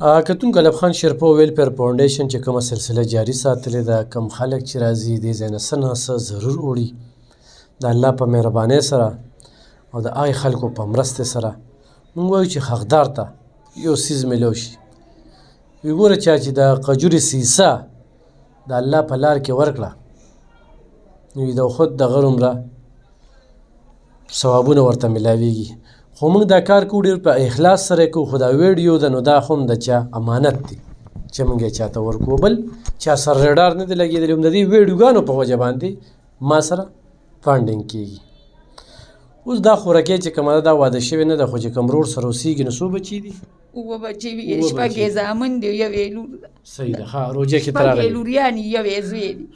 کتونکو ایوب خان شیرپا ویلفیر فاونډیشن چې کومه سلسله جاري ساتلې ده، کوم خلک چې راځي دې ځای نه څه نه څه ضرور وړي د الله په مهربانۍ سره او د هغې خلکو په مرستې سره. موږ وایو چې حقدار ته یو څیز میلاو شي. وی ګوره چا چې د قجورې سیسه د الله په لار کې ورکړه نو د خود دغه رومره ثوابونه ورته میلاویږي. خو موږ دا کار کوو ډېر په اخلاص سره یې کوو، خو دا ویډیو ده نو دا خو هم د چا امانت دی چې موږ یې چاته ورکوو، بل چا سره ریډار نه دی لګېدلی. هم د دې ویډیوګانو په وجه باندې ما سره فانډینګ کېږي. اوس دا خوراکۍ چې کومه ده دا واده شوې نه ده، خو چې کوم روډ سره اوسېږي نو څو بچي دي؟ 7 بچې وي، شپږ یې زامن دي، یو یې لور ده. صحیح ده. ښه، روژه کې ته شپږ یې راغلې؟ لوریانې، یو یې زوی دی.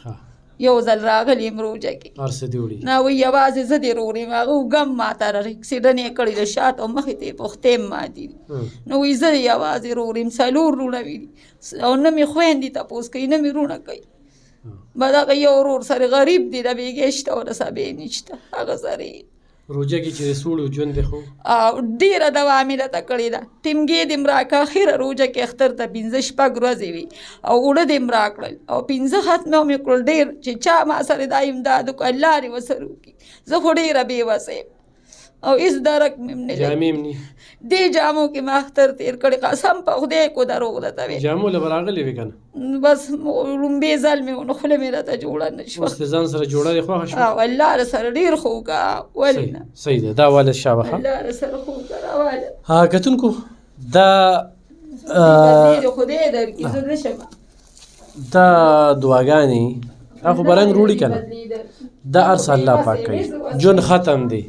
یو ځل راغلی یم روژه کې. هر څه دې وړي؟ نه وایي یوازې زه دې روغ یم. هغه اوږه هم ماته اکسیډنټ یې کړی ده، شاته او مخې ته یې پښتۍ هم ماتې دي. نو وایي زه یوازې روغ یم. 4 وروڼه وي او نه مې خویندې تپوس کوي نه مې وروڼه کوي. به دغه یو ورور سره غریب دی، د بېګۍ شته او د سبې نشته، هغه سره یې روژه کې چې د سوړو ژوند دی خو ډېره دوا مې راته کړې ده. ټینګې دې م راکړه، اخره روژه کې اختر ته 5-6 ورځې وي او اوړه دې م راکړل او 5 ختمه مې کړل. ډېر چې چا ما سره دا امداد وکړه الله دې ورسره وکړي. زه خو ډېره بېوسه یم او هېڅ درک مې هم نه جامې هم نه دې جامو کې ما اختر تېر کړی. قسم په خدای کو دروغ درته ویم. جامو له به راغلې وې که نه؟ بس لومبې ځل مې و نو خوله مې راته جوړه نه شوه. اوس د ځان سره جوړه دې خوښه شوه؟ او الله راسره ډېر ښه وکړه. ولې نه؟ صحیح ده. دا واله شابه ښه. الله راسره ښه وکړه راواله. کتونکو دا خدای درکړي، زه نه شم. دا دعاګانې دا خو به رنګ روړي که نه؟ دا هر څه الله پاک کوي. ژوند ختم دی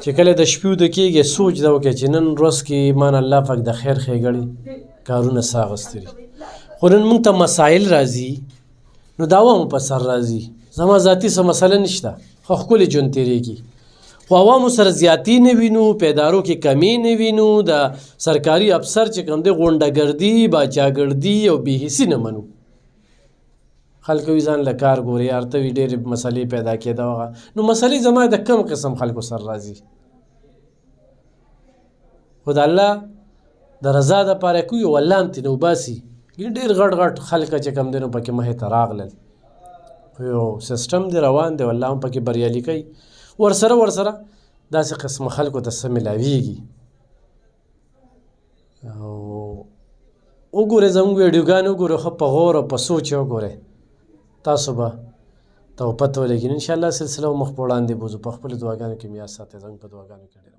چې کله د شپې وده کېږي سوچ دا وکړئ چې نن ورځ کې مان الله پاک د خیر ښېګړې کارونه څه اخیستي دي. خو نن موږ ته مسایل راځي نو د عوامو په سر راځي. زما ذاتي څه مسله نشته، خو ښکلې ژوند تېرېږي. خو عوامو سره زیاتي نه وینو، پیدارو کې کمی نه وینو، د سرکاري افسر چې کوم دی غونډهګردي، باچاګردي او بېحسي نه منو. خلک وي ځان له کار ګوري، یار ته وي ډېرې مسلې پیدا کېده هغه. نو مسلې زما د کم قسم خلکو سره راځي، خو د الله د رضا دپاره کوي او الله هم ترې وباسي. ډېر غټ غټ خلک چې کوم دی نو پکې مخې ته راغلل، خو یو سیسټم دی روان دی، الله هم پکې بریالي کوي. ورسره داسې قسمه خلکو ته څه میلاویږي. او وګورئ زموږ ویډیوګانې وګورئ، ښه په غور او په سوچ یې وګورئ، تاسو به ته پته ولګي. انشاءالله سلسله مخ په وړاندې بوځو. په خپلو دعاګانو کې مې یاد ساتئ. زموږ په دعاګانو کې ډېره